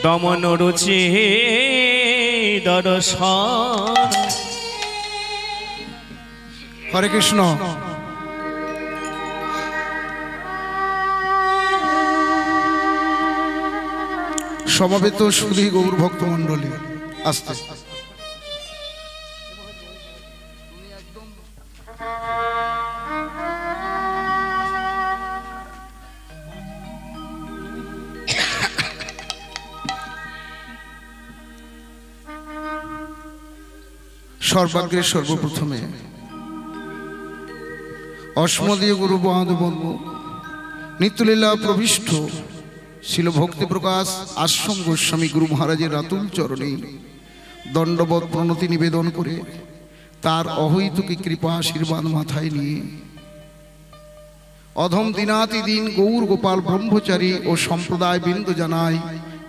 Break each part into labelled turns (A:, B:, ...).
A: দমন রুচি দর্শন।
B: হরে কৃষ্ণ। সমবেত সুধী গৌর ভক্ত মন্ডলী, আস্তে সর্বাগ্রে সর্বপ্রথমে অস্মদীয় গুরু বন্ধু নিত্যলীলা প্রবিষ্ট শিল ভক্তি প্রকাশ আশ্রম গোস্বামী গুরু মহারাজের রাতুল চরণে দণ্ডবত প্রণতি নিবেদন করে তার অহৈতুকী কৃপা আশীর্বাদ মাথায় নিয়ে অধম দিনাতি দিন গৌর গোপাল ব্রহ্মচারী ও সম্প্রদায় বৃন্দ জানায়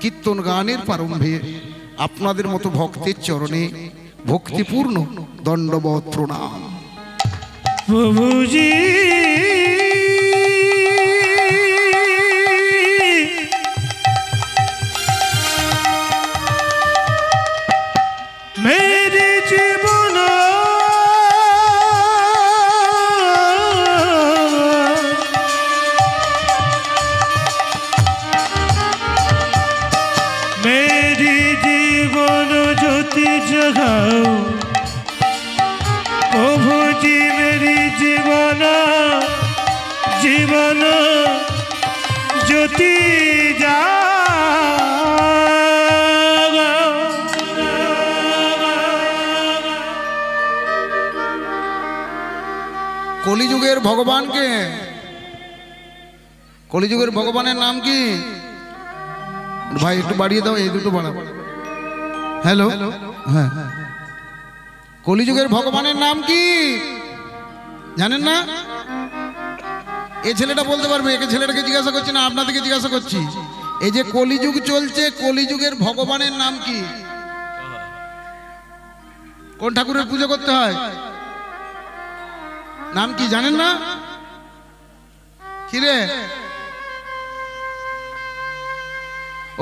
B: কীর্তন গানের প্রারম্ভে আপনাদের মতো ভক্তের চরণে ভক্তিপূর্ণ দণ্ডবত প্রণাম।
C: প্রভুজি মেরে জীবন মেরি জীবন জ্যোতি জগাও প্রভুজি, মেরি জীবন জীবন জ্যোতি যা
B: কলিযুগের ভগবানকে, কলিযুগের ভগবানের নাম কি ভাই? একটু বাড়িয়ে দাও, এই দুটো বাড়াবো। হ্যালো, হ্যাঁ, কলিযুগের ভগবানের নাম কি জানেন না? এই ছেলেটা বলতে পারবে, একে ছেলেটাকে জিজ্ঞাসা করছি না, আপনাদেরকে জিজ্ঞাসা করছি। এই যে কলিযুগ চলছে, কলিযুগের ভগবানের নাম কি? কোন ঠাকুরের পুজো করতে হয়? নাম কি জানেন না? কিরে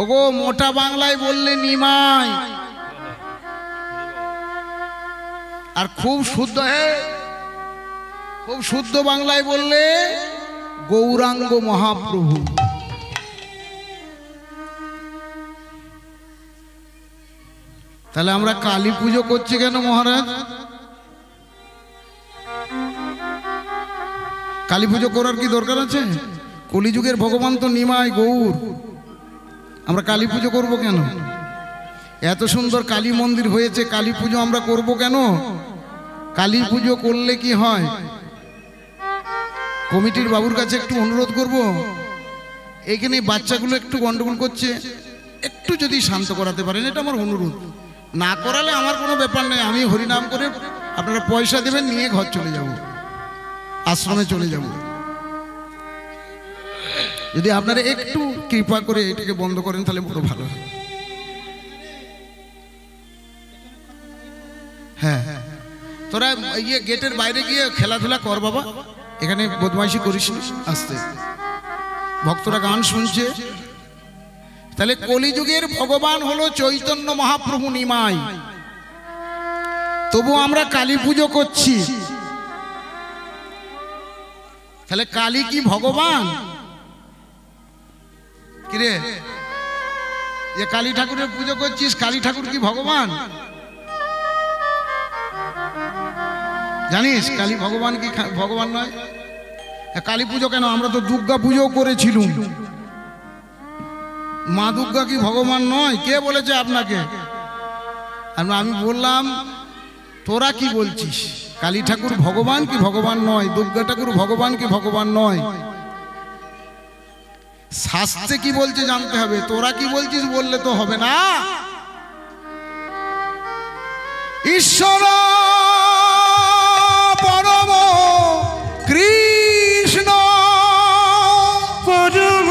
B: ওগো, মোটা বাংলায় বললে নিমাই, আর খুব শুদ্ধ, খুব শুদ্ধ বাংলায় বললে গৌরাঙ্গ মহাপ্রভু। তাহলে আমরা কালী পুজো করছি কেন মহারাজ? কালী পুজো করার কি দরকার আছে? কলিযুগের ভগবান তো নিমাই গৌর, আমরা কালী পুজো করবো কেন? এত সুন্দর কালী মন্দির হয়েছে, কালী পুজো আমরা করব কেন? কালী পুজো করলে কি হয়? কমিটির বাবুর কাছে একটু অনুরোধ করব, এখানে বাচ্চাগুলো একটু গন্ডগোল করছে, একটু যদি শান্ত করাতে পারেন, এটা আমার অনুরোধ। না করালে আমার কোনো ব্যাপার নেই, আমি হরিনাম করে আপনারা পয়সা দেবেন, নিয়ে ঘর চলে যাব, আশ্রমে চলে যাব। যদি আপনারা একটু কৃপা করে এটাকে বন্ধ করেন তাহলে বড় ভালো হয়। হ্যাঁ, তোরা ইয়ে গেটের বাইরে গিয়ে খেলাধুলা কর বাবা, এখানে বদমাইশি করিস না। আস্তে, ভক্তরা গান শুনছে। তাহলে কলিযুগের ভগবান হলো চৈতন্য মহাপ্রভু নিমাই, তবু আমরা কালী পুজো করছি। তাহলে কালী কি ভগবান? কিরে, যে কালী ঠাকুরের পুজো করছিস, কালী ঠাকুর কি ভগবান জানিস? কালী ভগবান কি ভগবান নয়? কালী পুজো কেন, আমরা তো দুর্গা পুজো করেছিলুম। মা দুর্গা কি ভগবান নয়? কে বলেছে আপনাকে? আমি বললাম তোরা কি বলছিস, কালী ঠাকুর ভগবান কি ভগবান নয়? দুর্গা ঠাকুর ভগবান কি ভগবান নয়? শাস্ত্রে কি বলছে জানতে হবে, তোরা কি বলছিস বললে তো হবে না। ঈশ্বর পরম কৃষ্ণ,
C: পরম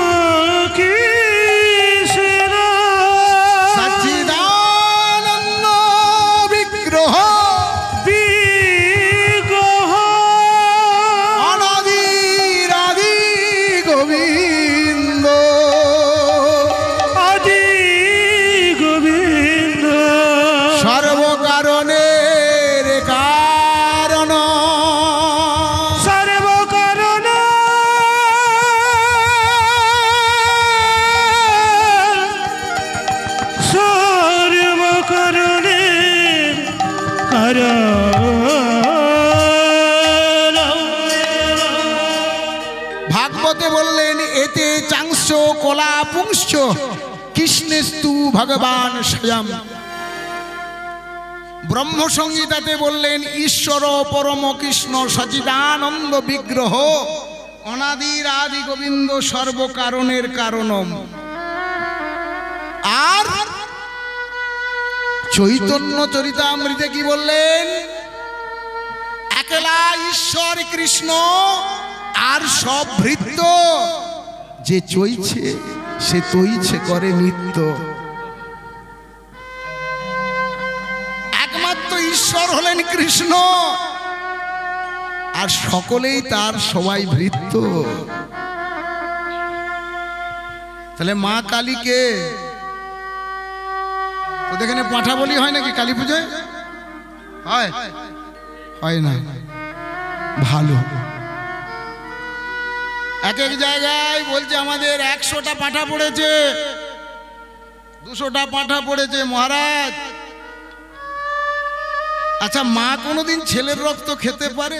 C: কৃষ্ণ
B: সচ্চিদানন্দ বিগ্রহ,
C: বিগ্রহ
B: অনাদিরাদি গোবিন্দ,
C: আদি গোবিন্দ
B: সর্বকারণের কারণ,
C: সর্বকারণ সর্বকারণের কারণ।
B: ভাগবতে বললেন এতে চাংস্য কলা পুংশ্চ কৃষ্ণেস্তু ভগবান স্বয়ং। ব্রহ্মসংহিতাতে বললেন ঈশ্বর পরম কৃষ্ণ সচিদানন্দ বিগ্রহ, অনাদির আদি গোবিন্দ সর্বকারণের কারণম। আর চৈতন্য চরিতামৃতে কি বললেন? একলা ঈশ্বর কৃষ্ণ আর সব ভৃত্য, যে চইছে সে তৈছে করে নিত্য। একমাত্র ঈশ্বর হলেন কৃষ্ণ, আর সকলেই তার সবাই ভৃত্য। তাহলে মা কালীকে তোদের এখানে পাঁঠা বলি হয় নাকি কালী পুজোয়? হয়? হয় না? ভালো। এক এক জায়গায় বলছে আমাদের 100টা পাঁঠা পড়েছে, 200টা পাঁঠা পড়েছে। মহারাজ, আচ্ছা মা কোনোদিন ছেলের রক্ত খেতে পারে?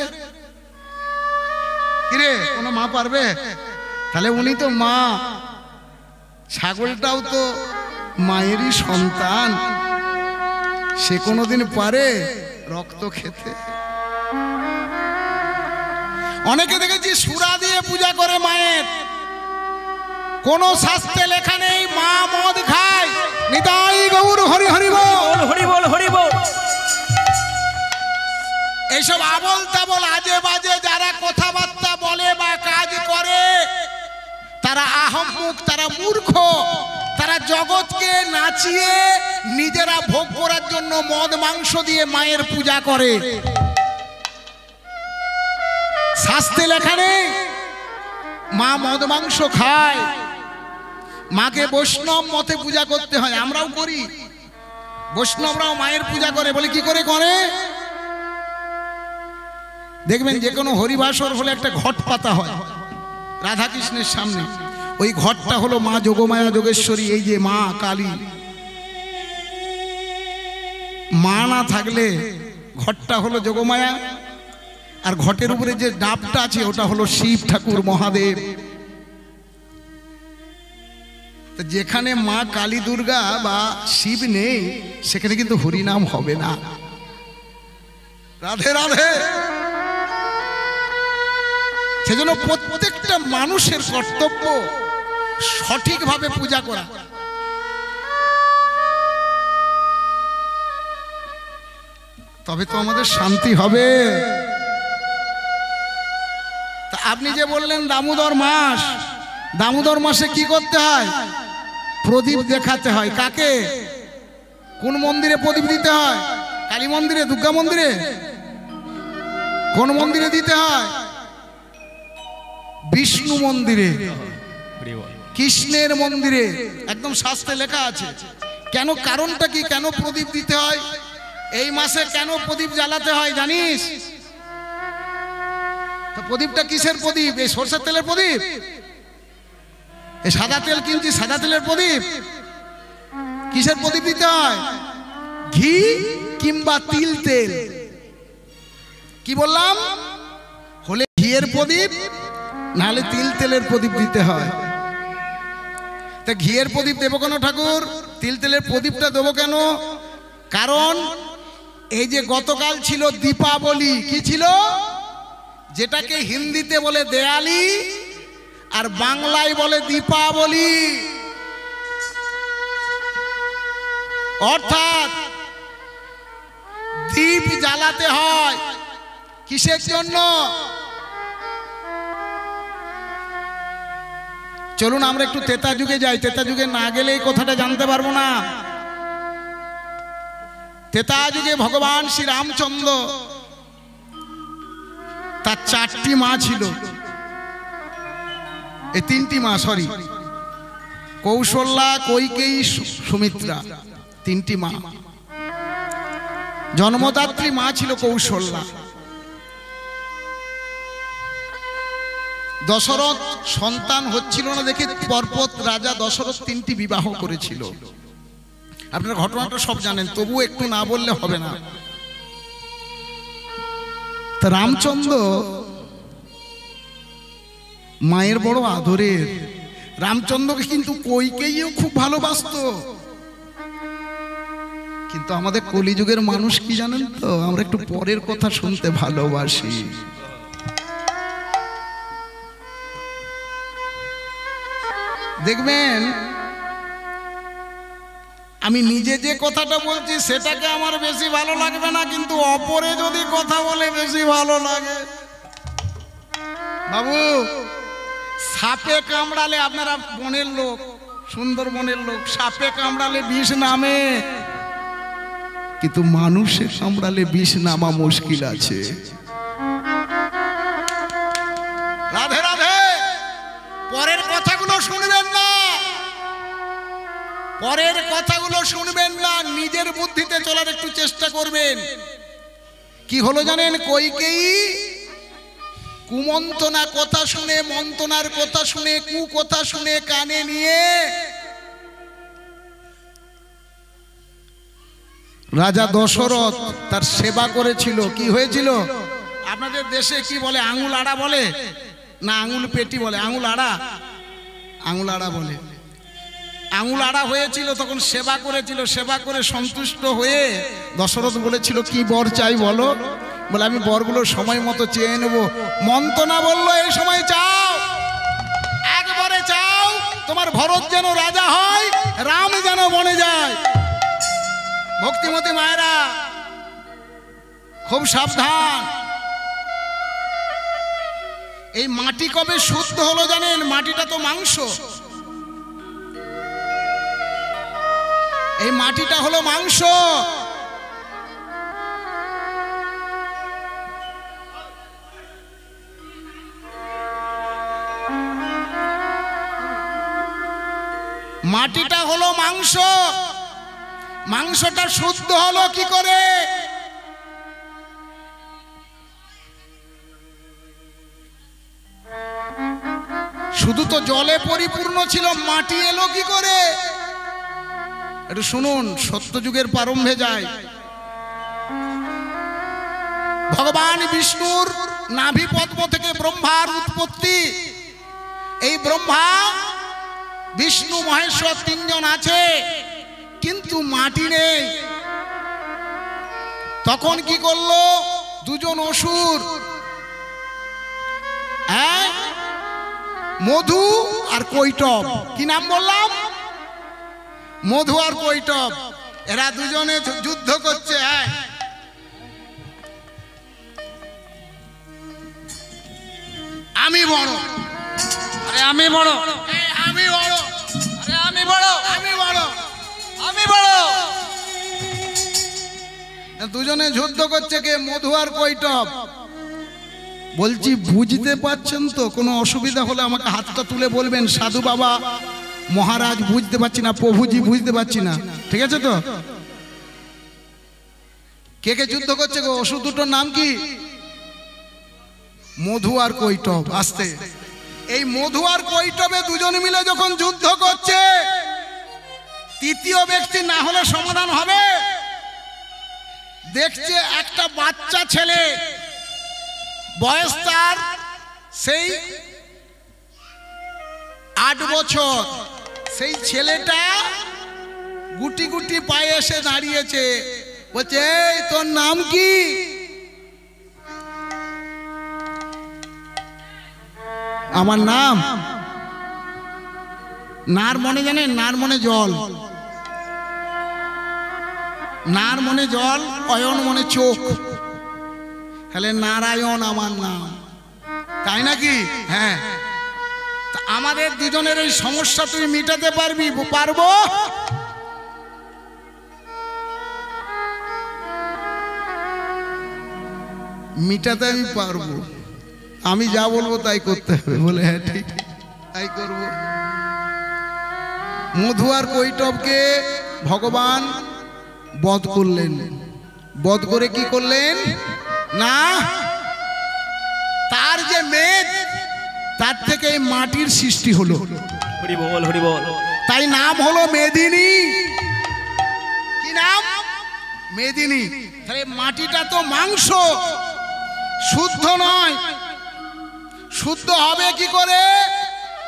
B: কিরে, কোনো মা পারবে? তাহলে উনি তো মা, ছাগলটাও তো মায়েরই সন্তান, সে কোনোদিন পারে রক্ত খেতে? অনেকে দেখেছি সুরা দিয়ে পূজা করে মায়ের, কোন শাস্ত্রে লেখা নেই মা মদ খায়। নিতাই গৌর হরি হরি বল,
A: হরি বল হরি বল।
B: এইসব আবল তাবল আজে বাজে যারা কথাবার্তা বলে বা কাজ করে, তারা আহম্মুক, তারা মূর্খ, তারা জগৎকে নাচিয়ে নিজেরা ভোগ করার জন্য মদ মাংস দিয়ে মায়ের পূজা করে। শাস্ত্রে লেখা নেই মা মদ মাংস খায়। মাকে বৈষ্ণব মতে পূজা করতে হয়, আমরাও করি। বৈষ্ণবরাও মায়ের পূজা করে, বলে কি করে করে? দেখবেন যে কোনো হরিবাসর হলে একটা ঘট পাতা হয় রাধা কৃষ্ণের সামনে, ওই ঘটটা হলো মা যোগমায়া যোগেশ্বরী, এই যে মা কালী। মা না থাকলে ঘটটা হলো যোগমায়া, আর ঘটের উপরে যে ডাবটা আছে ওটা হলো শিব ঠাকুর মহাদেব। যেখানে মা কালী দুর্গা বা শিব নেই সেখানে কিন্তু হরিনাম হবে না। রাধে রাধে। সেজন্য প্রত্যেকটা মানুষের কর্তব্য সঠিকভাবে পূজা করা। তবে তো আমাদের শান্তি হবে। তা আপনি যে বললেন দামোদর মাস, দামোদর মাসে কি করতে হয়? প্রদীপ দেখাতে হয়। কাকে? কোন মন্দিরে প্রদীপ দিতে হয়? কালী মন্দিরে, দুর্গা মন্দিরে? কোন মন্দিরে দিতে হয়? বিষ্ণু মন্দিরে, কৃষ্ণের মন্দিরে, একদম শাস্ত্রে লেখা আছে। কেন? কারণটা কি? কেন প্রদীপ দিতে হয়? এই মাসে কেন প্রদীপ জ্বালাতে হয় জানিস? তো প্রদীপটা কিসের প্রদীপ? এই সরষের তেলের প্রদীপ? এই সাদা তেল কিনছি, সাদা তেলের প্রদীপ? কিসের প্রদীপ দিতে হয়? ঘি কিংবা তিল তেল। কি বললাম? হলে ঘিয়ের প্রদীপ নাহলে তিল তেলের প্রদীপ দিতে হয়। তা ঘিয়ের প্রদীপ দেবো কেন ঠাকুর? তিল তেলের প্রদীপটা দেবো কেন? কারণ এই যে গতকাল ছিল দীপাবলি, কি ছিল? যেটাকে হিন্দিতে বলে দেয়ালি আর বাংলায় বলে দীপাবলি। অর্থাৎ দীপ জ্বালাতে হয় কিসের জন্য? চলুন আমরা একটু তেতা যুগে যাই। তেতা যুগে না গেলে এই কথাটা জানতে পারবো না। তেতা যুগে ভগবান শ্রী রামচন্দ্র, তার 4টি মা ছিল, এই 3টি মা, সরি, কৌশল্যা, কৈকেয়ী, সুমিত্রা, 3টি মা। জন্মদাত্রী মা ছিল কৌশল্যা। দশরথ সন্তান হচ্ছিল না দেখে পরপর রাজা দশরথ 3টি বিবাহ করেছিল। আপনারা ঘটনাটা সব জানেন, তবু একটু না বললে হবে না। তা রামচন্দ্র মায়ের বড় আদরের। রামচন্দ্রকে কিন্তু কৈকেয়ীও খুব ভালোবাসতো। কিন্তু আমাদের কলিযুগের মানুষ কি জানেন তো, আমরা একটু পরের কথা শুনতে ভালোবাসি। দেখবেন আমি নিজে যে কথাটা বলছি সেটাকে আমার বেশি ভালো লাগবে না, কিন্তু অপরে যদি কথা বলে বেশি ভালো লাগে। বাবু, সাপে কামড়ালে, আপনারা বনের লোক, সুন্দর বনের লোক, সাপে কামড়ালে বিষ নামে, কিন্তু মানুষে কামড়ালে বিষ নামা মুশকিল আছে। রাধে রাধে। পরের কথাগুলো শুনবেন না, পরের কথাগুলো শুনবেন না, নিজের বুদ্ধিতে চলার একটু চেষ্টা করবেন। কি হলো জানেন? কৈকেয়ী কুমন্ত্রণা কথা শুনে, মন্ত্রণার কথা শুনে, কুকথা শুনে কানে নিয়ে রাজা দশরথ তার সেবা করেছিল। কি হয়েছিল? আপনাদের দেশে কি বলে? আঙুল আড়া বলে না আঙুল পেটি বলে? আঙুল আড়া, আঙুল আড়া বলে। আঙুল আড়া হয়েছিল, তখন সেবা করেছিল। সেবা করে সন্তুষ্ট হয়ে দশরথ বলেছিল, কি বর চাই বলো? বলে, আমি বরগুলো সময় মতো চেয়ে নেব। মন্ত্রণা বলল, এই সময় চাও, একবারে চাও, তোমার ভরত যেন রাজা হয়, রাম যেন বনে যায়। ভক্তিমতী মায়েরা খুব সাবধান। এই মাটি কবে শুদ্ধ হলো জানেন? মাটিটা তো মাংস, এই মাটিটা হলো মাংস। মাটিটা হলো মাংস। মাংসটা শুদ্ধ হলো কি করে? শুধু তো জলে পরিপূর্ণ ছিল, মাটি এলো কি করে? একটু শুনুন, সত্যযুগের প্রারম্ভে যায়। ভগবান বিষ্ণুর নাভি পদ্ম থেকে ব্রহ্মার উৎপত্তি। এই ব্রহ্মা, বিষ্ণু, মহেশ্বর 3 জন আছে, কিন্তু মাটি নেই। তখন কি করলো? 2 জন অসুর, মধু আর কৈটব। কি নাম বললাম? মধু আর কৈটব। এরা 2 জনে যুদ্ধ করছে। আমি বড়,
A: আরে আমি বড়,
B: আমি বড়,
A: আরে আমি বড়,
B: আমি বড়,
A: আমি বড়।
B: 2 জনে যুদ্ধ করছে, কে? মধু আর কৈটব। বলছি বুঝতে পারছেন তো? কোনো অসুবিধা হলে আমাকে হাতটা তুলে বলবেন, সাধু বাবা, মহারাজ বুঝতে পারছি না, প্রভুজি বুঝতে পারছি না। ঠিক আছে তো? কে কে যুদ্ধ করছে গো? অসুর দুটোর নাম কি? মধু আর কৈটব। আসতে, এই মধু আর কৈটবে 2 জন মিলে যখন যুদ্ধ করছে, তৃতীয় ব্যক্তি না হলে সমাধান হবে? দেখছে একটা বাচ্চা ছেলে, বয়স তার সেই 8 বছর সেই ছেলেটা গুটি গুটি পায়ে এসে দাঁড়িয়েছে, বলছে এই তোর নাম কি? আমার নাম নার মনে, জানেন নার মনে জল, নার মনে জল, অয়ন মনে চোখ, তাহলে নারায়ণ আমার নাম, তাই নাকি? হ্যাঁ, তা আমাদের দুজনের এই সমস্যা তুই মিটাতে পারবি? পারবো। মিটাতে আমি পারবো, আমি যা বলবো তাই করতে হবে। বলে হ্যাঁ ঠিক, তাই করবো। মধু আর কৈটবকে ভগবান বধ করলেন। বধ করে কি করলেন না, তার যে মেদ তার থেকে এই মাটির সৃষ্টি হলো,
C: হরি বল হরি বল।
B: তাই নাম হলো মেদিনী। কি নাম? মেদিনী। তাহলে মাটিটা তো মাংস, শুদ্ধ নয়। শুদ্ধ হবে কি করে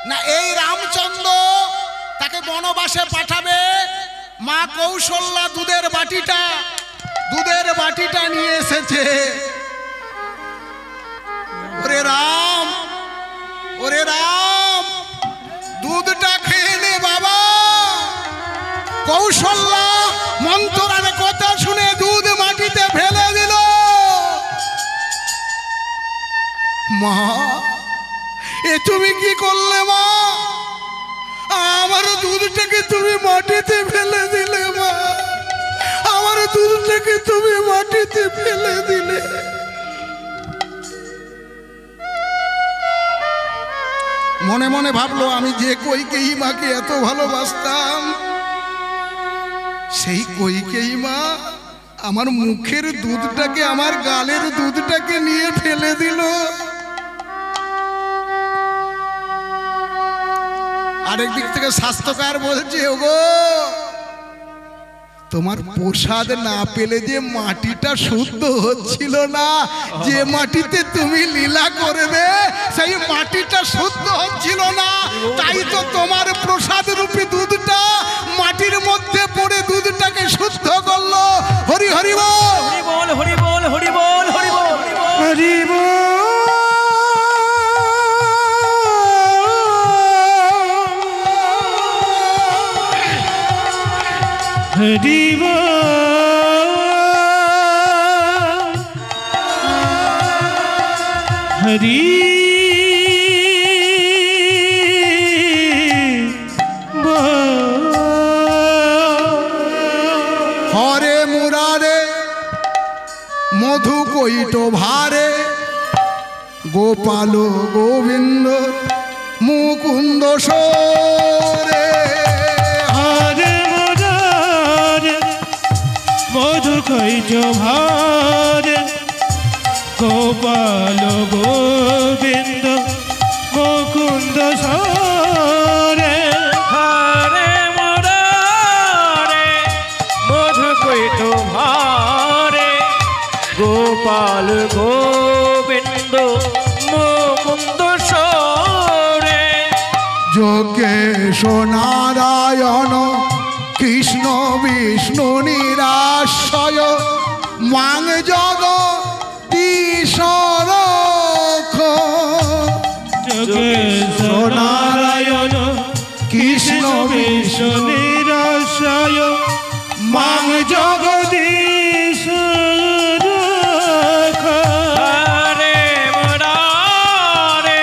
B: না, এই রামচন্দ্র তাকে বনবাসে পাঠাবে, মা কৌশল্যা দুধের বাটিটা নিয়ে এসেছে। ওরে রাম, ওরে রাম, দুধটা খেয়ে নে বাবা। কৌশল্যা মন্থরার কথা শুনে দুধ মাটিতে ফেলে দিল। মা, এ তুমি কি করলে মা? আমার দুধটাকে তুমি মাটিতে ফেলে দিলে মা, আমার দুধটাকে তুমি মাটিতে ফেলে দিলে। মনে মনে ভাবলো, আমি যে কইকেয়ী মাকে এত ভালোবাসতাম, সেই কইকেয়ী মা আমার মুখের দুধটাকে, আমার গালের দুধটাকে নিয়ে ফেলে দিল। আরেক দিক থেকে স্বাস্থ্যকার বলছে, ওগো তোমার প্রসাদ না পেলে যে মাটিটা শুদ্ধ হচ্ছিল না, যে মাটিতে তুমি লীলা করবে সেই মাটিটা শুদ্ধ হচ্ছিল না, তাই তো তোমার প্রসাদ রূপী দুধটা মাটির মধ্যে পড়ে দুধটাকে শুদ্ধ করলো। হরি হরি বল,
C: হরি বল হরি বল হরি বল হরি বল হরি বল। হরি বল হরি বল।
B: হরে মুরারে মধু কৈট ভারে, গোপাল গোবিন্দ মুকুন্দ সোরে।
C: হরে মুরারে মধু কৈট ভারে, গোপাল গোবিন্দ মুকুন্দ সোরে। হরে মুরারে মধু কৈট ভারে, গোপাল গোবিন্দ মুকুন্দ সোরে।
B: যোগেশ নারায়ণ কৃষ্ণ বিষ্ণু নিরাশয়, মাং জগদীশ্বর।
C: যোগেশ নারায়ণ কৃষ্ণ বিষ্ণু নিরাশয়, মাং জগদীশ্বর। হরে মুরারে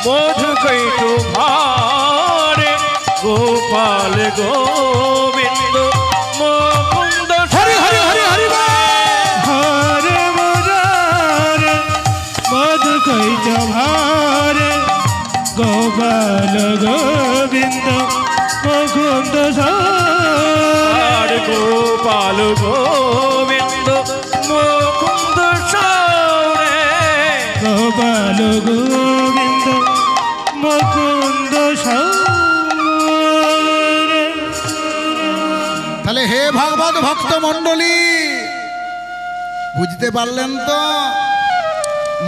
C: মধু কৈট ভারে, গোপাল গোবিন্দ মুকুন্দ।
B: হরি হরি হরি হরি বল।
C: হরে মুরারে মধু কৈট ভারে, গোপাল গোবিন্দ মুকুন্দ সোরে। গোপাল গোবিন্দ মুকুন্দ সোরে। গোপাল গোবিন্দ মুকুন্দ সোরে।
B: তাহলে হে ভাগবত ভক্ত মণ্ডলী, বুঝতে পারলেন তো?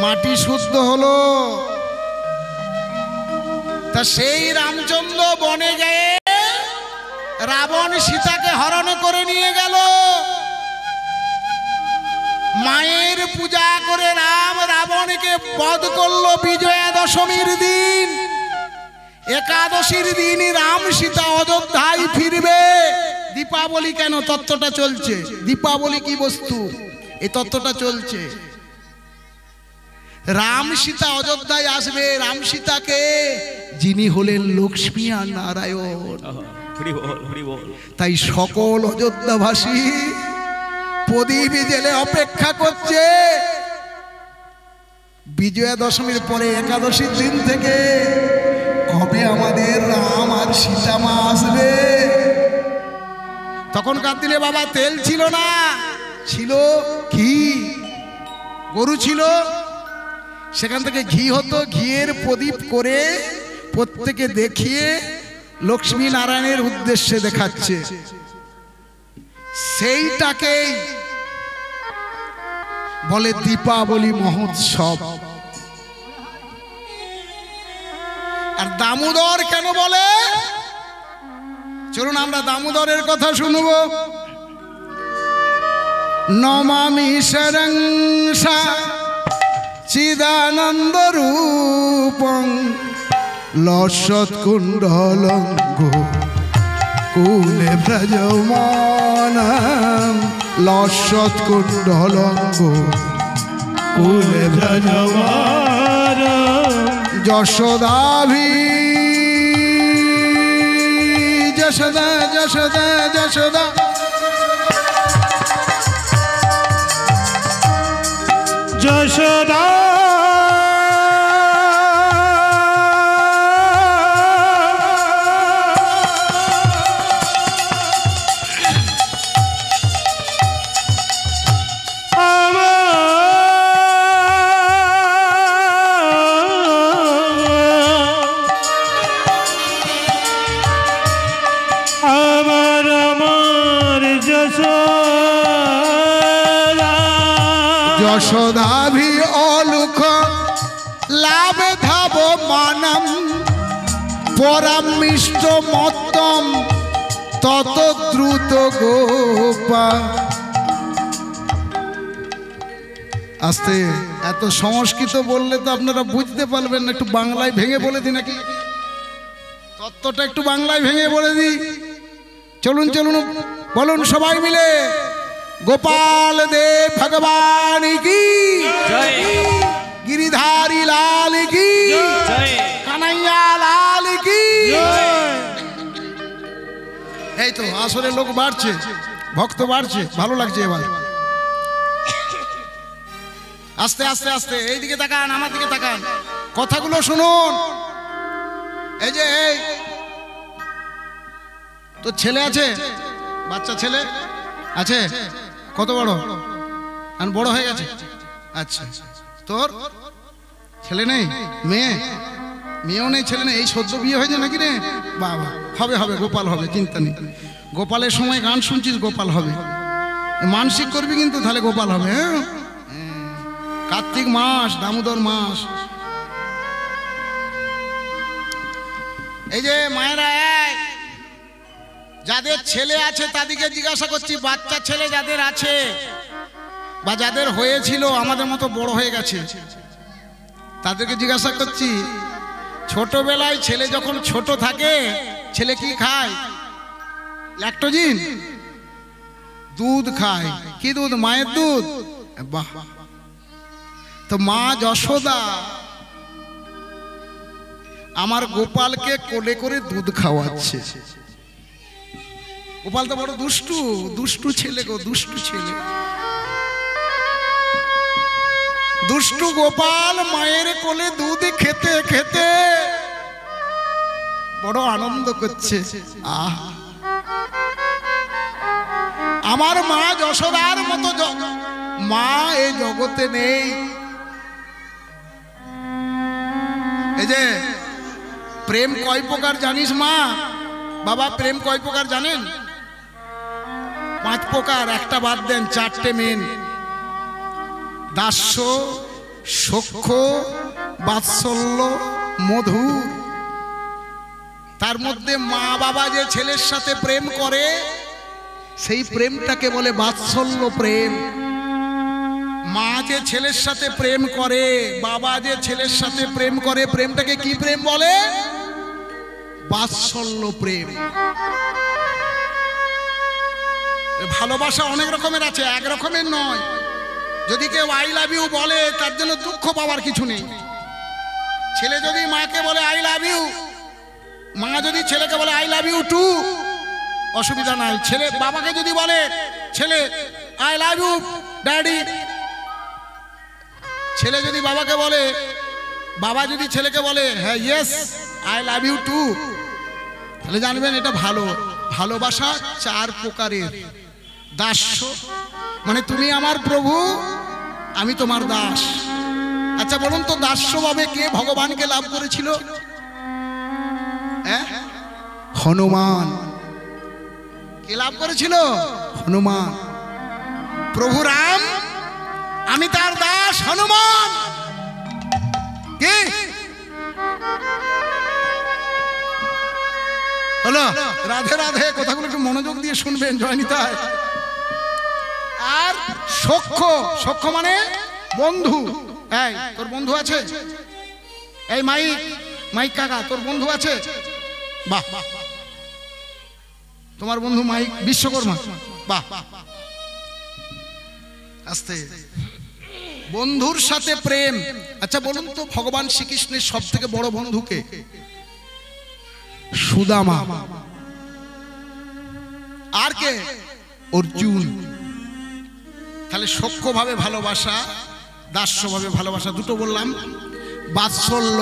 B: মাটি শুদ্ধ হলো, তা সেই রামচন্দ্র বনে গিয়ে রাবণ সীতাকে হরণ করে নিয়ে গেল। মায়ের পূজা করে রাম রাবণকে বধ করলো বিজয়া দশমীর দিন। একাদশীর দিন রাম সীতা অযোধ্যায় ফিরবে। দীপাবলি কেন তত্ত্বটা চলছে, দীপাবলি কি বস্তু এই তত্ত্বটা চলছে। রাম সীতা অযোধ্যায় আসবে। রাম সীতাকে যিনি হলেন লক্ষ্মী আর নারায়ণ। তাই সকল অযোধ্যাবাসী প্রদীপ জেলে অপেক্ষা করছে বিজয়া দশমীর পরে একাদশীর দিন থেকে কবে আমাদের রাম আর সীতা মা আসবে। তখনকার দিনে বাবা তেল ছিল না, ছিল ঘি। গরু ছিল, সেখান থেকে ঘি হতো। ঘিয়ের প্রদীপ করে প্রত্যেকে দেখিয়ে লক্ষ্মী নারায়ণের উদ্দেশ্যে দেখাচ্ছে। সেইটাকেই বলে দীপাবলি মহোৎসব। আর দামোদর কেন বলে, চলুন আমরা দামোদরের কথা শুনবো। নমামি শরংসা চিদানন্দ রূপং লসৎকুণ্ডলঙ্গ কুলে ব্রজমানম লসৎকুণ্ডলঙ্গ কুলে ব্রজমানম যশোদাভি যশোদা যশোদা যশোদা
C: যশোদা
B: যশোদাভি অলুখ লাভ ধাব মানম পরামিষ্ট মত্তম তত দ্রুত গোপা। আস্তে, এত সংস্কৃত বললে তো আপনারা বুঝতে পারবেন না, একটু বাংলায় ভেঙে বলে দিই নাকি, তত্ত্বটা একটু বাংলায় ভেঙে বলে দিই। চলুন চলুন বলুন সবাই মিলে, গোপাল দেব ভগবান কি
C: জয়,
B: गिरिधारी लाल की
C: जय,
B: कन्हैया लाल की
C: जय।
B: এই তো আসলে লোক বাড়ছে, ভক্ত বাড়ছে, ভালো লাগছে। এবার আস্তে আস্তে আস্তে এইদিকে তাকান, আমার দিকে তাকান, কথাগুলো শুনুন। এই যে এই তো ছেলে আছে, বাচ্চা ছেলে আছে, কত বড়? আর বড় হয়ে গেছে। আচ্ছা, তোর ছেলে নেই, মেয়ে? মেয়েও নেই, ছেলে নেই, এই সদ্য বিয়ে হয়েছে নাকি রে? বাবা, হবে হবে, গোপাল হবে, চিন্তা নেই। গোপালের সময় গান শুনছিস, গোপাল হবে। মানসিক করবি কিন্তু, তাহলে গোপাল হবে। হ্যাঁ, কার্তিক মাস, দামোদর মাস। এই যে মায়েরা, যাদের ছেলে আছে তাদেরকে জিজ্ঞাসা করছি, বাচ্চা ছেলে যাদের আছে বা যাদের হয়েছিল, আমাদের মতো বড় হয়ে গেছে, তাদেরকে জিজ্ঞাসা করছি, ছোটবেলায় ছেলে যখন ছোট থাকে, ছেলে কি খায়? ল্যাকটোজিন, দুধ খায়। কি দুধ? মায়ের দুধ। বাহ, তো মা যশোদা আমার গোপালকে কোলে করে দুধ খাওয়াচ্ছে। গোপাল তো বড় দুষ্টু, দুষ্টু ছেলে গো, দুষ্টু ছেলে। দুষ্টু গোপাল মায়ের কোলে দুধ খেতে খেতে বড় আনন্দ করছে। আহ, আমার মা যশোদার মতো মা এই জগতে নেই। এই যে প্রেম কয় প্রকার জানিস মা? বাবা, প্রেম কয় প্রকার জানেন? 5 প্রকার, একটা বাদ দেন, 4টে মেন। দাস্য, সখ্য, বাৎসল্য, মধুর। তার মধ্যে মা বাবা যে ছেলের সাথে প্রেম করে সেই প্রেমটাকে বলে বাৎসল্য প্রেম। মা যে ছেলের সাথে প্রেম করে, বাবা যে ছেলের সাথে প্রেম করে, প্রেমটাকে কি প্রেম বলে? বাৎসল্য প্রেম। ভালোবাসা অনেক রকমের আছে, এক রকমের নয়। যদি কেউ আই লাভ ইউ বলে তার জন্য দুঃখ পাওয়ার কিছু নেই। ছেলে যদি মাকে বলে আই লাভ ইউ, মা যদি ছেলেকে বলে আই লাভ ইউ টু, অসুবিধা নাই। ছেলে বাবাকে যদি বলে ছেলে আই লাভ ইউ ড্যাডি, ছেলে যদি বাবাকে বলে, বাবা যদি ছেলেকে বলে হ্যাঁ yes I love you too, তাহলে জানবেন এটা ভালো। ভালোবাসা চার প্রকারের। দাস্য মানে তুমি আমার প্রভু, আমি তোমার দাস। আচ্ছা বলুন তো, দাস্যভাবে কে ভগবানকে লাভ করেছিল? হনুমান। কে লাভ করেছিল? হনুমান। প্রভু রাম, আমি তার দাস হনুমান। কে হলো? রাধে রাধে। কথাগুলো একটু মনোযোগ দিয়ে শুনবেন, জয়নিতাই। আর সখ্য, সখ্য মানে বন্ধু। এই তোর বন্ধু আছে? এই মাইক, মাইক কাকা, তোর বন্ধু আছে? বাহ, তোমার বন্ধু মাইক বিশ্বকর্মা, বাহ। আস্তে। বন্ধুর সাথে প্রেম। আচ্ছা বলুন তো, ভগবান শ্রীকৃষ্ণের সব থেকে বড় বন্ধুকে? সুদামা। আর কে? অর্জুন। তাহলে সখ্যভাবে ভালোবাসা, দাস্যভাবে ভালোবাসা, দুটো বললাম। বাৎসল্য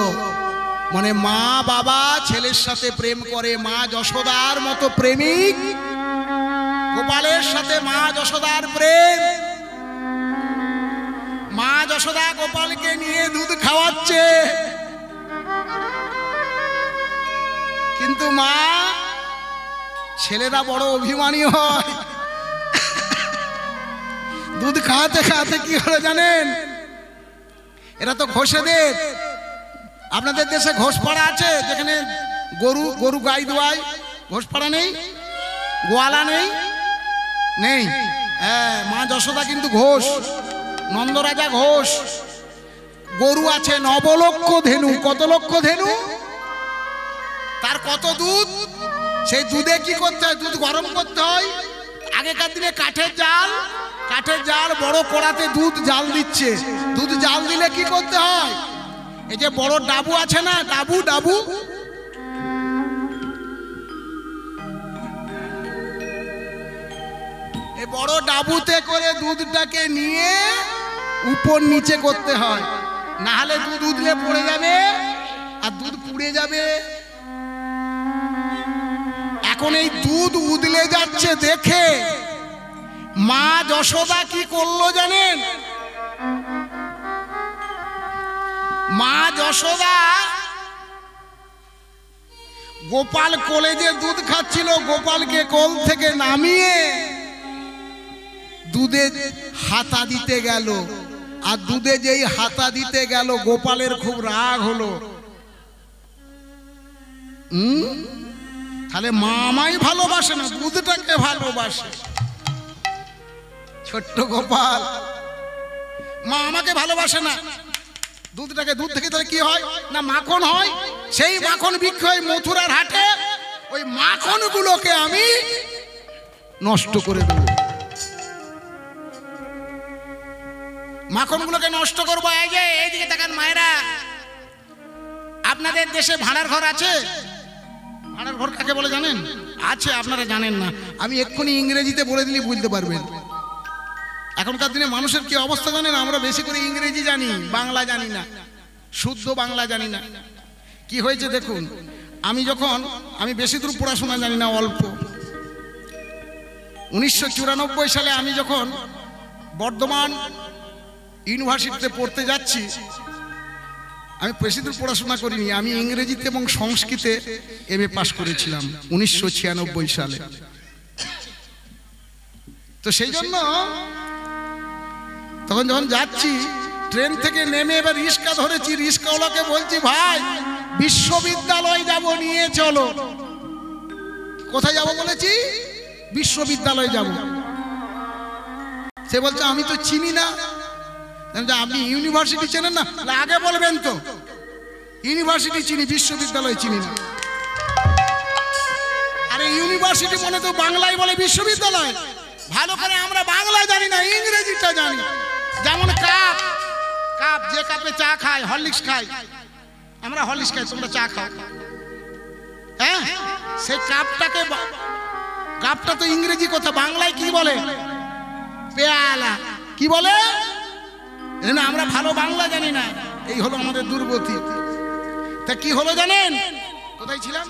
B: মানে মা বাবা ছেলের সাথে প্রেম করে। মা যশোদার মতো প্রেমিক, গোপালের সাথে মা যশোদার প্রেম। মা যশোদা গোপালকে নিয়ে দুধ খাওয়াচ্ছে, কিন্তু মা, ছেলেরা বড় অভিমানী হয়। দুধ খাওয়াতে খাওয়াতে কি হলো জানেন? এরা তো ঘোষেদের। আপনাদের দেশে ঘোষপাড়া আছে যেখানে গরু গরু গাই দোয়ায়? ঘোষপাড়া নেই? গোয়ালা নেই? নেই। হ্যাঁ, মা যশোদা কিন্তু ঘোষ, নন্দরাজা ঘোষ। গরু আছে 9 লক্ষ ধেনু। কত লক্ষ ধেনু? তার কত দুধ? সেই দুধে কি করতে হয়? দুধ গরম করতে হয়। আগেকার দিনে কাঠের জাল, কাঠের জাল বড় কড়াতে দুধ জাল দিচ্ছে। দুধ জাল দিলে কি করতে হয়? এই যে বড় ডাবু আছে না, ডাবু, ডাবু, এই বড় ডাবুতে করে দুধটাকে নিয়ে উপর নিচে করতে হয়, না হলে দুধ উদলে পড়ে যাবে আর দুধ পুড়ে যাবে। এখন এই দুধ উদলে যাচ্ছে দেখে মা যশোদা কি করলো জানেন? মা যশোদা গোপাল কোলে যে দুধ খাচ্ছিল, গোপালকে কোল থেকে নামিয়ে দুধে হাতা দিতে গেল। আর দুধে যেই হাতা দিতে গেল, গোপালের খুব রাগ হলো। তাহলে মা আমায় ভালোবাসে না, দুধটাকে ভালোবাসে। ছোট্ট গোপাল, মা আমাকে ভালোবাসে না, দুধটাকে, দুধ থেকে তাহলে কি হয় না মাখন হয়। সেই মাখন বিক্রি হয় মথুরার হাটে। ওই মাখন গুলোকে আমি নষ্ট করে দেব। মাখন গুলোকে নষ্ট করবো। এই যে এইদিকে তাকান মায়েরা, আপনাদের দেশে ভাড়ার ঘর আছে? ভাড়ার ঘর কাকে বলে জানেন? আছে, আপনারা জানেন না। আমি এক্ষুনি ইংরেজিতে বলে দিলে বুঝতে পারবেন। এখনকার দিনে মানুষের কি অবস্থা জানেন? আমরা বেশি করে ইংরেজি জানি, বাংলা জানি না, শুদ্ধ বাংলা জানি না। কি হয়েছে দেখুন, আমি বেশি দূর পড়াশোনা জানি না, অল্প। 1994 সালে আমি যখন বর্ধমান ইউনিভার্সিটিতে পড়তে যাচ্ছি, আমি বেশি দূর পড়াশোনা করিনি। আমি ইংরেজিতে এবং সংস্কৃতে MA পাস করেছিলাম 1996 সালে। তো সেই জন্য তখন যখন যাচ্ছি, ট্রেন থেকে নেমে এবার রিক্সা ধরেছি। রিক্সাওয়ালাকে বলছি, ভাই বিশ্ববিদ্যালয় যাব, নিয়ে চলো। কোথায় যাব বলেছি? বিশ্ববিদ্যালয় যাব। সে বলছে আমি তো চিনি না। আপনি ইউনিভার্সিটি চেনেন না? আগে বলবেন তো। ইউনিভার্সিটি চিনি, বিশ্ববিদ্যালয় চিনি না। আরে ইউনিভার্সিটি মনে তো বাংলায় বলে বিশ্ববিদ্যালয়। ভালো করে আমরা বাংলায় জানি না, ইংরেজিটা জানি। যেমন কাপ, কাপ যে কাপে চা খায়, হরলিক্স খায়, আমরা হরলিক্স খাই, তোমরা চা খাও। হ্যাঁ, সেই কাপটাকে, কাপটা তো ইংরেজি কথা, বাংলায় কি বলে? পেয়ালা। কি বলে? না, আমরা ভালো বাংলা জানি না। এই হলো আমাদের দুর্গতি। তা কি হলো জানেন? কোথায় ছিলাম?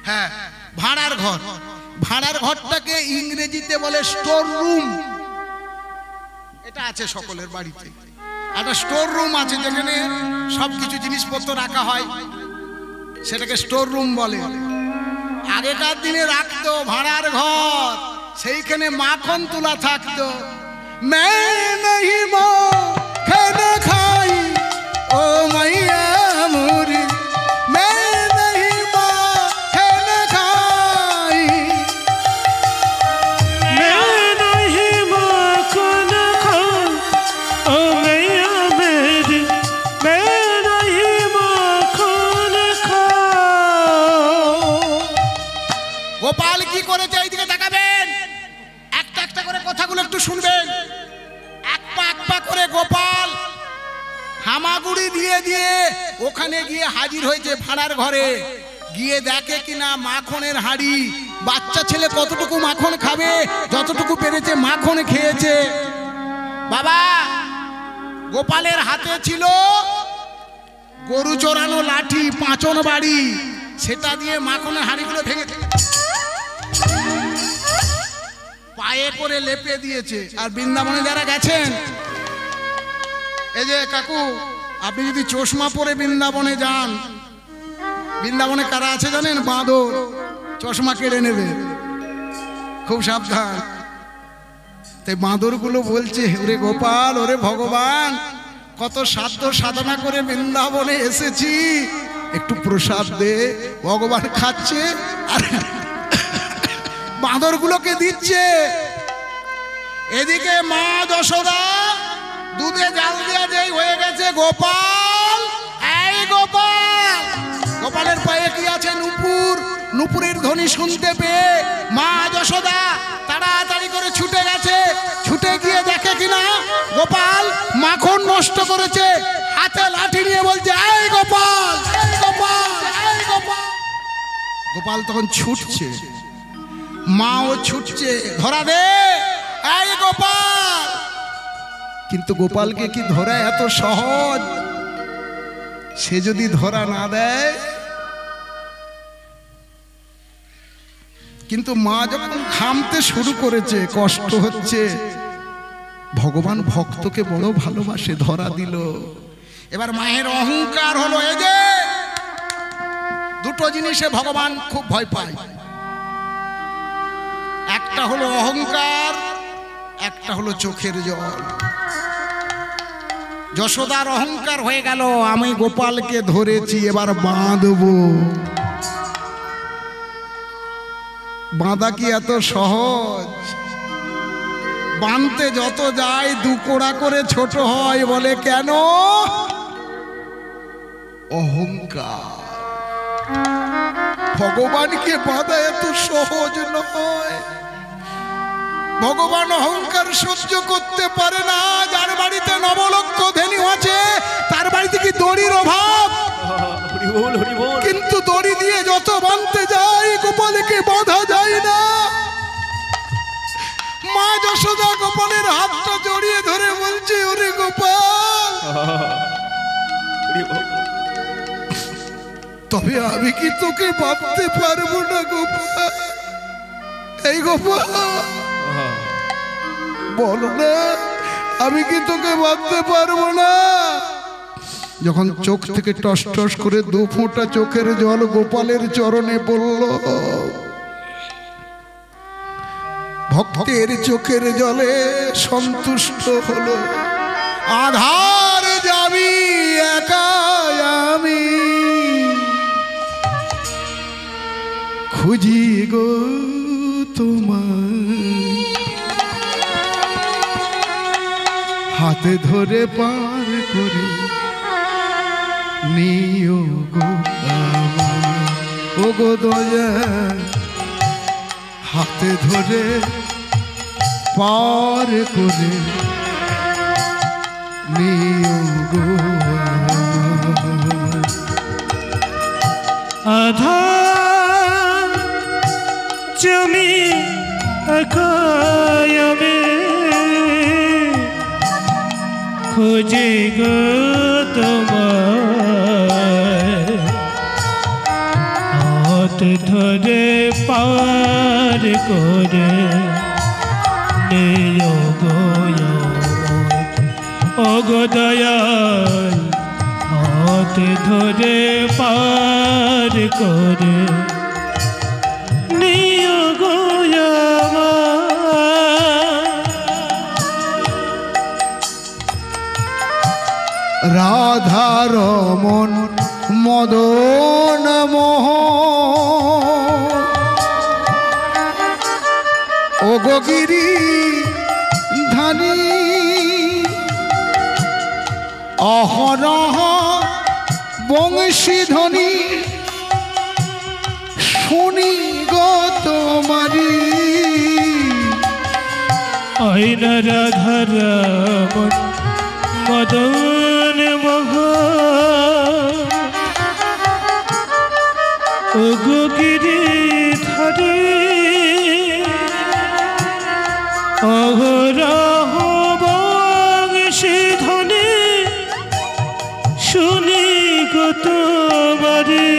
B: হ্যাঁ, ভাড়ার ঘর। ভাড়ার ঘরটাকে ইংরেজিতে বলে স্টোর রুম। এটা আছে সকলের বাড়িতে, একটা স্টোর রুম আছে যেখানে সবকিছু জিনিসপত্র রাখা হয়, সেটাকে স্টোর রুম বলে। আগেকার দিনে রাখতো ভাড়ার ঘর, সেইখানে মাখন তুলা থাকতো। मैं नहीं माखन खाई ओ मैया मुरी, मैं नहीं माखन खाई,
C: मैं नहीं माखन खाई ओ मैया मेरी, मैं नहीं माखन खाई।
B: গোপাল কি করেছে এইদিকে তাকাবেন, একটা একটা করে কথাগুলো একটু শুনবেন। এক পা করে গোপাল হামাগুড়ি দিয়ে দিয়ে ওখানে গিয়ে হাজির হয়েছে ভাড়ার ঘরে। গিয়ে দেখে কিনা মাখনের হাঁড়ি। বাচ্চা ছেলে কতটুকু মাখন খাবে, যতটুকু পেরেছে মাখন খেয়েছে। বাবা, গোপালের হাতে ছিল গরু চড়ানো লাঠি, পাঁচন বাড়ি, সেটা দিয়ে মাখনের হাঁড়িগুলো ভেঙে পায়ে করে লেপে দিয়েছে। আর বৃন্দাবনে যারা গেছেন, এই যে কাকু, আপনি যদি চশমা পরে বৃন্দাবনে যান, বৃন্দাবনে কারা আছে জানেন? বাঁদর, চশমা কেড়ে নেবে, খুব সাবধান। তাই বাঁদরগুলো বলছে, ওরে গোপাল, ওরে ভগবান, কত সাধ্য সাধনা করে বৃন্দাবনে এসেছি, একটু প্রসাদ দে। ভগবান খাচ্ছে আর বাঁদরগুলোকে দিচ্ছে। এদিকে মা যশোদা দুধে জাল দেওয়া যেই হয়ে গেছে, গোপাল, এই গোপাল, গোপালের পায়ে কি আছে? নুপুর। নুপুরের ধ্বনি শুনতে পেয়ে মা যশোদা তাড়াতাড়ি করে ছুটে গেছে। ছুটে গিয়ে দেখে কিনা গোপাল মাখন নষ্ট করেছে। হাতে লাঠি নিয়ে বলছে, এই গোপাল, এই গোপাল, এই গোপাল। গোপাল তখন ছুটছে, মাও ছুটছে, ধরা দে, এই গোপাল। কিন্তু গোপালকে কি ধরা এত সহজ? সে যদি ধরা না দেয়, কিন্তু মা যখন ঘামতে শুরু করেছে, কষ্ট হচ্ছে, ভগবান ভক্তকে বড় ভালোবাসে, ধরা দিল। এবার মায়ের অহংকার হলো, এই যে দুটো জিনিসে ভগবান খুব ভয় পায়। একটা হলো অহংকার, একটা হলো চোখের জল। যশোদার অহংকার হয়ে গেল, আমি গোপালকে ধরেছি, এবার বাঁধবো। বাঁধা কি এত সহজ? বাঁধতে যত যায় দু কোড়া করে ছোট হয়। বলে কেন? অহংকার। ভগবানকে বাঁধা এত সহজ নয়। ভগবান অহংকার সহ্য করতে পারে না। যার বাড়িতে নবলক্ষ ধেনু আছে, তার বাড়িতে কি দড়ির অভাব? কিন্তু দড়ি দিয়ে যত বাঁধতে যায়, গোপালকে বাঁধা যায় না। মা যশোদা গোপালের হাতটা জড়িয়ে ধরে বলছে, ওরে গোপাল, তবে আমি কি তোকে বাঁধতে পারবো না গোপাল? এই গোপাল, বলো না, আমি কি তোকে বাঁধতে পারবো না? যখন চোখ থেকে টস টস করে দু ফোঁটা চোখের জল গোপালের চরণে পড়ল, ভক্তের চোখের জলে সন্তুষ্ট হলো। আধার যাবি একা আমি, গো তোমার হাতে ধরে পার করে নিও গো আমার। ও গো দয়া হাতে ধরে পার করে নিও গো আমার।
C: আধা জমি একায়ামে খোঁজে গো তোমার হাত ধরে পার করে নিও গো ও গো দয়াল হাত ধরে পার করে নিও গো
B: রাধা রমন মদন মোহন ও গো গিরি ধানী অহরহ বংশীধ্বনি শুনি গো তোমারি।
C: আইনা রাধা রমন মদন মোহন ও গো গিরি ধারী অহরহ বংশীধ্বনি শুনি গো তোমারি।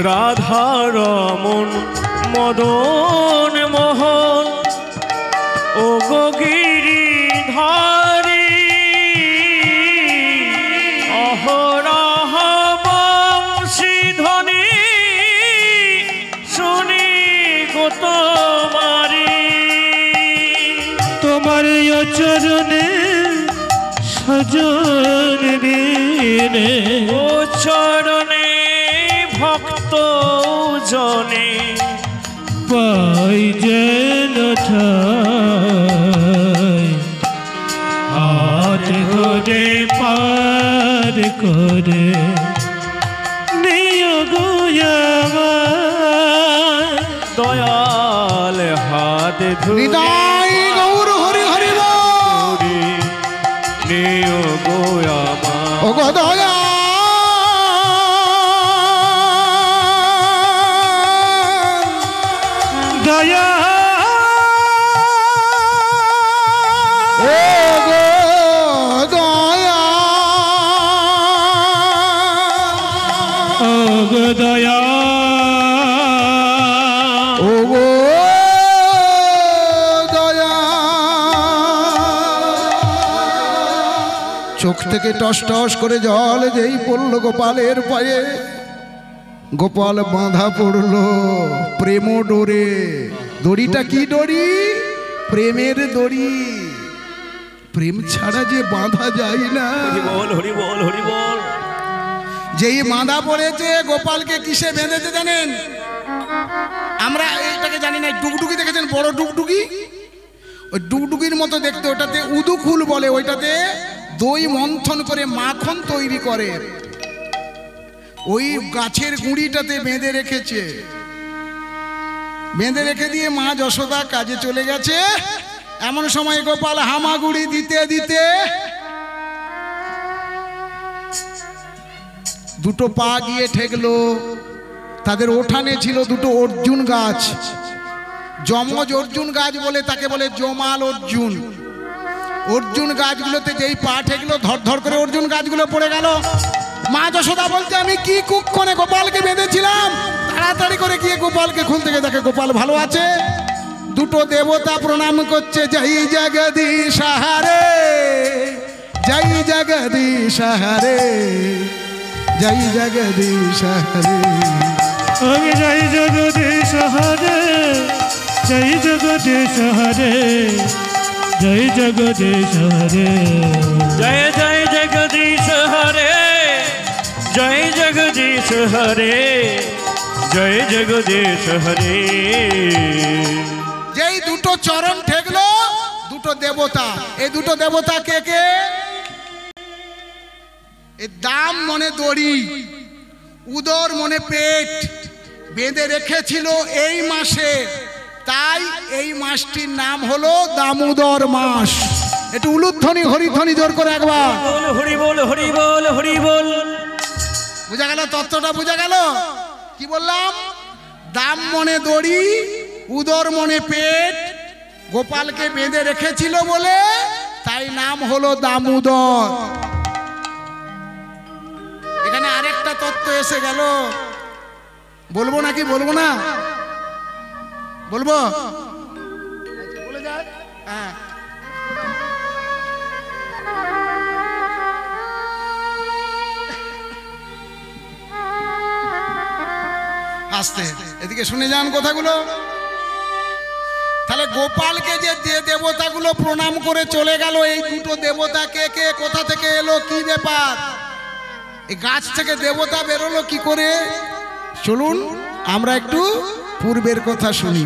C: রাধা রমন মদন মোহন ও গো গিরিধারী অহরহ বংশীধ্বনি শুনি গো তোমারি। তোমার চরণে সজন বিনে ও চরণে ভক্ত জনে পাই যেন ঠাই হাত ধরে পার করে নিও গো আমার দয়াল হাত ধরে
B: নিতাই গৌর হরি হরি বল।
C: নিও গো আমার
B: ও গো দয়া
C: দয়া
B: ও গো দয়া
C: ও গো দয়া
B: ও গো দয়া। চোখ থেকে টস টস করে জল যেই পড়ল গোপালের পায়ে, গোপাল বাঁধা পড়লো প্রেম ডোরে। দড়িটা কি দড়ি? প্রেমের দড়ি। প্রেম ছাড়া যে বাঁধা যায় না।
C: বল হরি বল হরি বল।
B: যেই বাঁধা পড়েছে গোপালকে কিসে বেঁধেছে জানেন? আমরা এইটাকে জানি না, ডুগডুগি দেখেছেন? বড় ডুগডুগি, ওই ডুগডুগির মতো দেখতে, ওটাতে উদুকুল বলে, ওইটাতে দই মন্থন করে মাখন তৈরি করে। ওই গাছের গুঁড়িটাতে বেঁধে রেখেছে। বেঁধে রেখে দিয়ে মা যশোদা কাজে চলে গেছে। এমন সময় গোপাল হামাগুড়ি দিতে দিতে দুটো পা গিয়ে ঠেকলো। তাদের ওঠানে ছিল দুটো অর্জুন গাছ, যমজ অর্জুন গাছ বলে, তাকে বলে জমাল অর্জুন। অর্জুন গাছগুলোতে যেই পা ঠেকলো, ধর ধর করে অর্জুন গাছগুলো পড়ে গেল। মা যশোদা বলছে, আমি কি কুক্ষণে গোপালকে বেঁধেছিলাম, তাড়াতাড়ি করে গিয়ে গোপালকে খুলতে গিয়ে দেখে গোপাল ভালো আছে। দুটো দেবতা প্রণাম করছে, জয় জগদীশ হারে, জয় জগদীশ হারে, জয় জগদীশ হারে।
C: আমি জয় জগদীশ হরে, জয় জগদীশ হরে, জয় জগদীশ হরে, জয় জয় জগদীশ হরে, জয় জগদীশ হরে, জয় জগদীশ হরে।
B: যেই দুটো চরণ ঠেকলো দুটো দেবতা, এই দুটো দেবতা কে কে? এই দাম মনে দড়ি, উদর মনে পেট বেঁধে রেখেছিল এই মাসে, তাই এই মাসটির নাম হলো দামোদর মাস। একটু উলুধ্বনি হরিধ্বনি জোর করে একবার।
C: হরি বল হরি বল হরি বল।
B: বুঝা গেল তত্ত্বটা? বুঝা গেল কি বললাম? দাম মনে দড়ি, উদর মনে পেট, গোপালকে বেঁধে রেখেছিল বলে তাই নাম হলো দামোদর। এখানে আরেকটা তত্ত্ব এসে গেল, বলবো নাকি বলবো না? বলবো? বলে যাক। হ্যাঁ, আস্তে এদিকে শুনে যান কথাগুলো। তাহলে গোপালকে যে দেবতাগুলো প্রণাম করে চলে গেল, এই দুটো দেবতা কে কে, কোথা থেকে এলো, কি ব্যাপার? এই গাছ থেকে দেবতা বেরোলো কি করে? চলুন আমরা একটু পূর্বের কথা শুনি।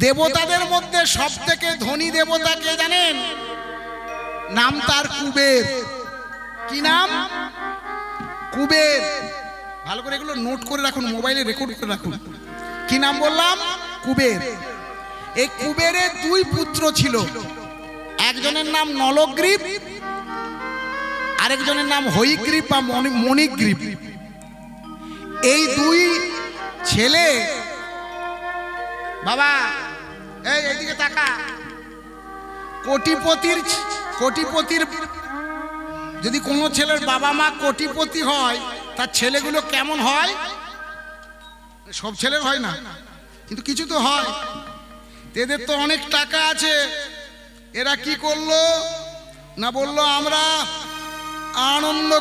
B: দেবতাদের মধ্যে সব থেকে ধনী দেবতা কে জানেন? নাম তার কুবের। কি নাম? কুবের। ভালো করে এগুলো নোট করে রাখুন, মোবাইলে রেকর্ড করে রাখুন। কি নাম বললাম? কুবের। এই কুবেরের দুই পুত্র ছিল, একজনের নাম নলগ্রীব, আরেকজনের নাম হয়গ্রীব বা মণিগ্রীব। এই দুই ছেলে, বাবা এইদিকে তাকা, কোটিপতির যদি কোনো ছেলের বাবা মা কোটিপতি হয় তার ছেলেগুলো কেমন হয়? সব ছেলের হয় না, কিন্তু কিছু তো হয়। এদের তো অনেক টাকা আছে। এরা কি করলো না, বললো আমরা আনন্দ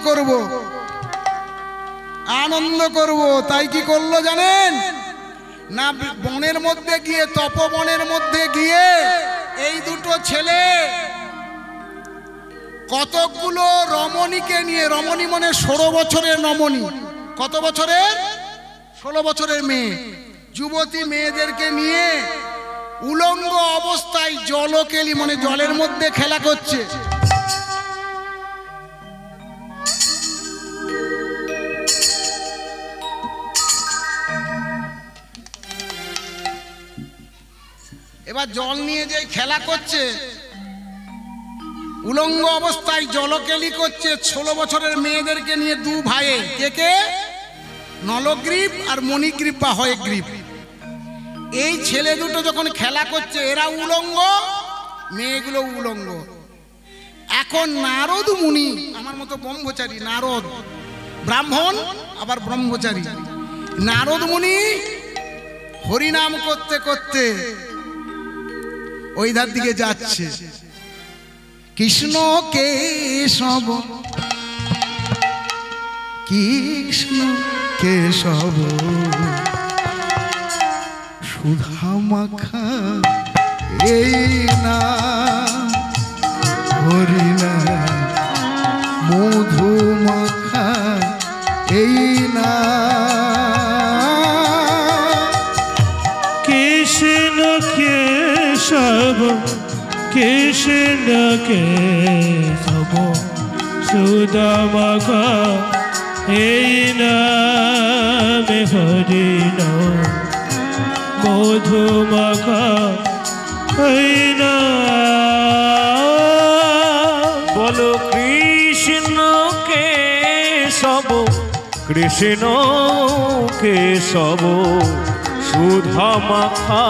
B: করব। তাই কি করলো জানেন না? বনের মধ্যে গিয়ে, তপবনের মধ্যে গিয়ে এই দুটো ছেলে কতকগুলো রমণীকে নিয়ে, রমণী মানে 16 বছরের রমণী। কত বছরের? 16 বছরের মেয়ে, যুবতী মেয়েদেরকে নিয়ে উলঙ্গ অবস্থায় জলকেলি মানে জলের মধ্যে খেলা করছে। এবার জল নিয়ে যে খেলা করছে, উলঙ্গ অবস্থায় জলকেলি করছে 16 বছরের মেয়েদেরকে নিয়ে দু ভাইয়ে। কে কে? নলগ্রীব আর মণিগ্রীব বা হয়গ্রীব। এই ছেলে দুটো যখন খেলা করছে, এরা উলঙ্গ, মেয়েগুলো উলঙ্গ। এখন নারদ মুনি, আমার মতো ব্রহ্মচারী, নারদ ব্রাহ্মণ আবার ব্রহ্মচারী, নারদ মুনি হরিনাম করতে করতে ওই ধার দিকে যাচ্ছে। কৃষ্ণ কেশব, কৃষ্ণ কেশব, সুধা মাখা এই না হরিনা, মধু মাখা এই না।
C: কৃষ্ণ কেশব, কৃষ্ণ কেশব, সুধা মাখা এই নাম হরিনা, মধু মাখা এই না। বলো কৃষ্ণ কেশব, কৃষ্ণ কেশব, সুধা মাখা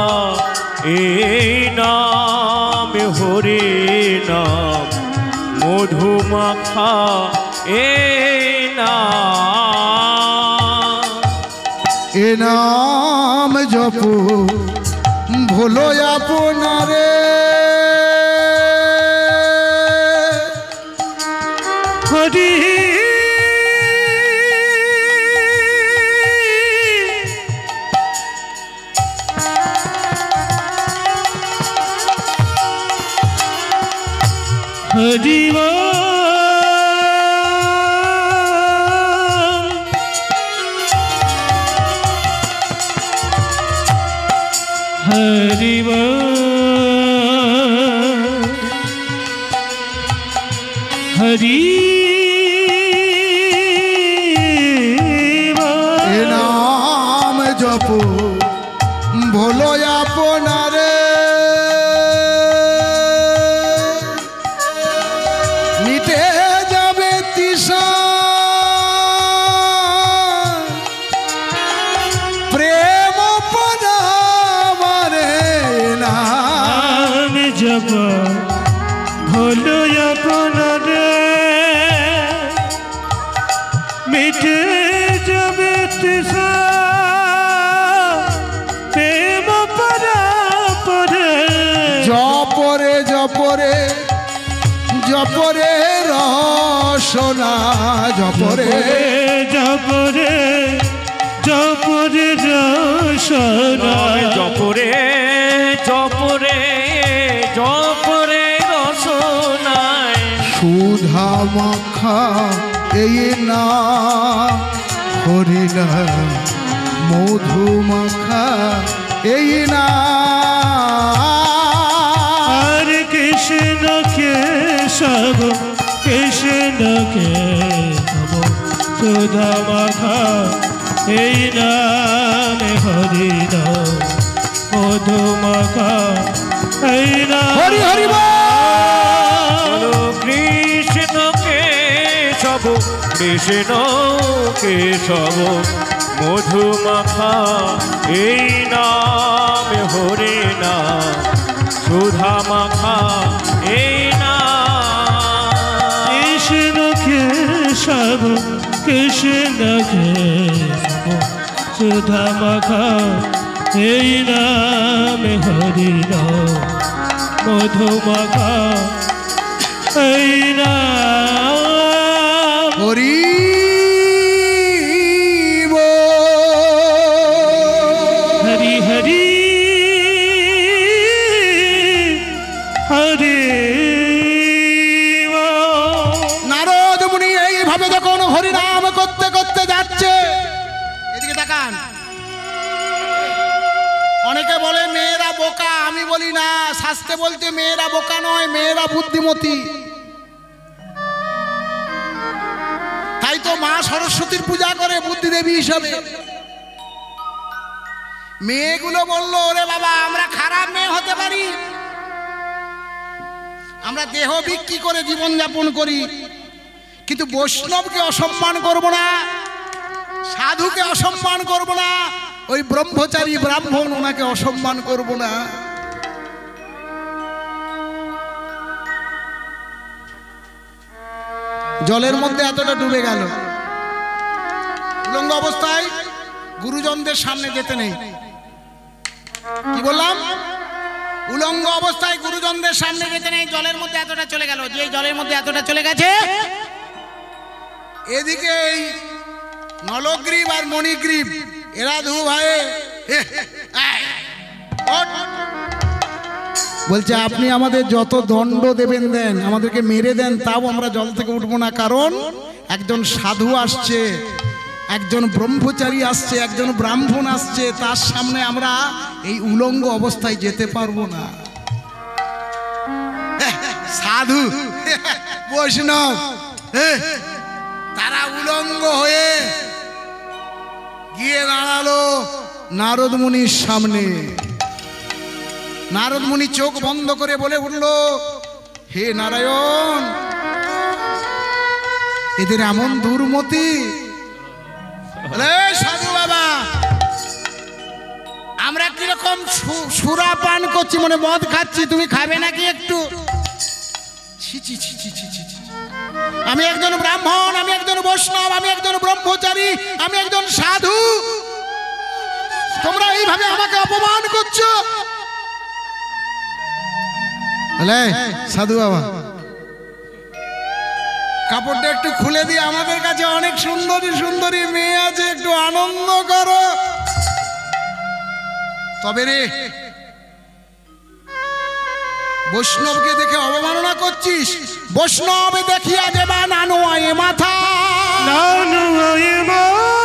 C: এই নাম হরি নাম, মধু মাখা এই নাম।
B: এ নাম জপ ভোলো আপনারে,
C: হরি হরি হরি হরি
B: এ নাম জপ ভোলো আপনারে মিটে যাবে তৃষা প্রেম পরামারে
C: নাম জপ ভোলো আপনারে মিটে যাবে তৃষা প্রেম পরাপরে
B: জপরে জপরে জপরে রসনা জপরে
C: জপরে জপরে রসনা
D: জপরে জপরে জপরে রসনায়
B: সুধা মাখা এই না হরিণা মধু মাখা এই না
C: আর কৃষ্ণ কেশব কৃষ্ণ কেশব সুধা মাখা এই নামে হরি নাম মধু মাখা এই নাম
B: হরি হরি
D: বলো কৃষ্ণ কেশব কৃষ্ণ কেশব মধু মাখা এই নাম হরে নাম সুধা মাখা এই নাম
C: কৃষ্ণ কেশব কৃষ্ণ কেশব সুধা মাখা এই নামে হরি নাম মধু মাখা এই নাম
B: হরি
C: হরি হরি হরি
B: নারদ মুনি এইভাবে যখন হরিনাম করতে করতে যাচ্ছে, এদিকে তাকান। অনেকে বলে মেয়েরা বোকা, আমি বলি না, শাস্ত্রে বলতে মেয়েরা বোকা নয়, মেয়েরা বুদ্ধিমতী। তাই তো মা সরস্বতীর পূজা করে বুদ্ধি দেবী হিসাবে। মেয়েগুলো বললো, ওরে বাবা আমরা খারাপ মেয়ে হতে পারি, আমরা দেহ বিক্রি করে জীবন যাপন করি, কিন্তু বৈষ্ণবকে অসম্মান করব না, সাধুকে অসম্মান করব না, ওই ব্রহ্মচারী ব্রাহ্মণ ওনাকে অসম্মান করব না। জলের মধ্যে এতটা ডুবে গেল, উলঙ্গ অবস্থায় গুরুজনদের সামনে যেতে নেই। কি বললাম? উলঙ্গ অবস্থায় গুরুজনদের সামনে যেতে নেই। জলের মধ্যে এতটা চলে গেল, যে জলের মধ্যে এতটা চলে গেছে, এদিকে এই নলগ্রীব আর মণিগ্রীব এরা দু ভাই বলছে, আপনি আমাদের যত দণ্ড দেবেন দেন, আমাদেরকে মেরে দেন, তাও আমরা জল থেকে উঠবো না, কারণ একজন সাধু আসছে, একজন ব্রহ্মচারী আসছে, একজন ব্রাহ্মণ আসছে, তার সামনে আমরা এই উলঙ্গ অবস্থায় যেতে পারবো না। সাধু বৈষ্ণব তারা উলঙ্গ হয়ে গিয়ে দাঁড়ালো নারদ মুনির সামনে। নারদ মুনি চোখ বন্ধ করে বলে উঠল, হে নারায়ণ, এদের এমন দুর্মতি। সাধু বাবা, আমরা কিরকম সুরা পান করছি, মানে মদ খাচ্ছি, তুমি খাবে নাকি একটু? ছি ছি ছি ছি ছি ছি। আমি একজন ব্রাহ্মণ, আমি একজন বৈষ্ণব, আমি একজন ব্রহ্মচারী, আমি একজন সাধু, তোমরা এইভাবে আমাকে অপমান করছো। সাধু বাবা, কাপড়টা একটু খুলে দিয়ে, আমাদের কাছে অনেক সুন্দরী সুন্দরী মেয়ে আছে, একটু আনন্দ করো। তবে রে, বৈষ্ণবকে দেখে অবমাননা করছিস? বৈষ্ণব দেখিয়া দেবা নানুয়ায়ে মাথা,
C: নানুয়ায়ে মাথা,